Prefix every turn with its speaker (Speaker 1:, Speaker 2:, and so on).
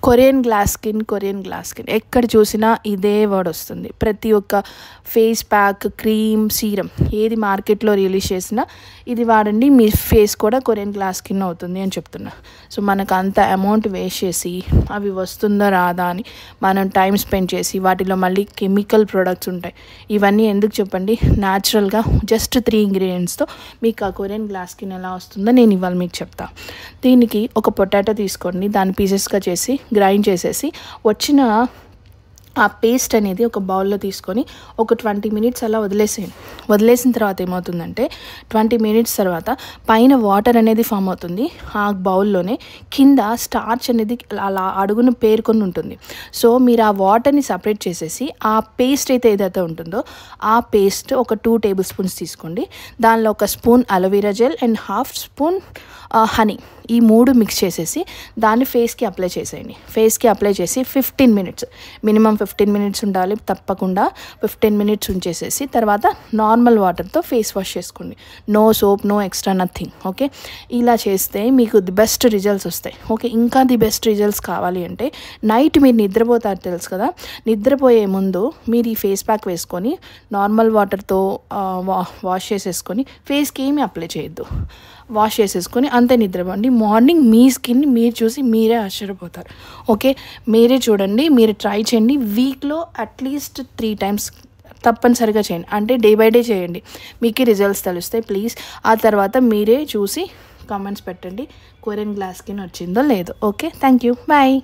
Speaker 1: Korean glass skin ఎక్కడ చూసినా ఇదే వర్డ్ వస్తుంది. ప్రతి ఒక్క ఫేస్ ప్యాక్, క్రీమ్, సీరం ఏది మార్కెట్లో రిలీజ్ చేసినా ఇది వాడండి, మీ ఫేస్ కూడా కొరియన్ గ్లాస్ స్కిన్ అవుతుంది అని చెప్తున్నా. సో మనకు అంత అమౌంట్ వేస్ట్ చేసి అవి వస్తుందా రాదా అని మనం టైం స్పెండ్ చేసి వాటిలో మళ్ళీ కెమికల్ ప్రొడక్ట్స్ ఉంటాయి. ఇవన్నీ ఎందుకు చెప్పండి? న్యాచురల్గా జస్ట్ 3 ఇంగ్రీడియంట్స్తో మీకు ఆ కొరియన్ గ్లాస్ స్కిన్ ఎలా వస్తుందో నేను ఇవాళ మీకు చెప్తా. దీనికి ఒక పొటాటో తీసుకోండి, దాన్ని పీసెస్గా చేసి గ్రైండ్ చేసేసి వచ్చిన ఆ పేస్ట్ అనేది ఒక బౌల్లో తీసుకొని ఒక 20 మినిట్స్ అలా వదిలేసేయండి. వదిలేసిన తర్వాత ఏమవుతుందంటే 20 మినిట్స్ తర్వాత పైన వాటర్ అనేది ఫామ్ అవుతుంది. ఆ బౌల్లోనే కింద స్టార్చ్ అనేది అలా అడుగున పేరుకొని ఉంటుంది. సో మీరు ఆ వాటర్ని సపరేట్ చేసేసి ఆ పేస్ట్ ఏదైతే ఉంటుందో ఆ పేస్ట్ ఒక 2 టేబుల్ స్పూన్స్ తీసుకోండి. దానిలో 1 spoon aloe vera gel and 1/2 spoon honey, ఈ 3 మిక్స్ చేసేసి దాన్ని ఫేస్కి అప్లై చేసేయండి. ఫేస్కి అప్లై చేసి 15 మినిట్స్, మినిమం 15 మినిట్స్ ఉండాలి తప్పకుండా. 15 మినిట్స్ ఉంచేసేసి తర్వాత నార్మల్ వాటర్తో ఫేస్ వాష్ చేసుకోండి. No soap, no extra nothing. Okay, ఇలా చేస్తే మీకు ది బెస్ట్ రిజల్ట్స్ వస్తాయి. ఓకే, ఇంకా ది బెస్ట్ రిజల్ట్స్ కావాలి అంటే నైట్ మీరు నిద్రపోతారు తెలుసు కదా, నిద్రపోయే ముందు మీరు ఈ ఫేస్ ప్యాక్ వేసుకొని నార్మల్ వాటర్తో వాష్ చేసేసుకొని ఫేస్కి ఏమీ అప్లై చేయొద్దు, వాష్ చేసేసుకొని అంతే నిద్రపోండి. మార్నింగ్ మీ స్కిన్ మీరు చూసి మీరే ఆశ్చర్యపోతారు. ఓకే, మీరే చూడండి, మీరు ట్రై చేయండి. వీక్లో అట్లీస్ట్ 3 టైమ్స్ తప్పనిసరిగా చేయండి. అంటే డే బై డే చేయండి, మీకు రిజల్ట్స్ తెలుస్తాయి. ప్లీజ్ ఆ తర్వాత మీరే చూసి కామెంట్స్ పెట్టండి కొరియన్ గ్లాస్ స్కిన్ వచ్చిందో లేదో. Okay, thank you, bye.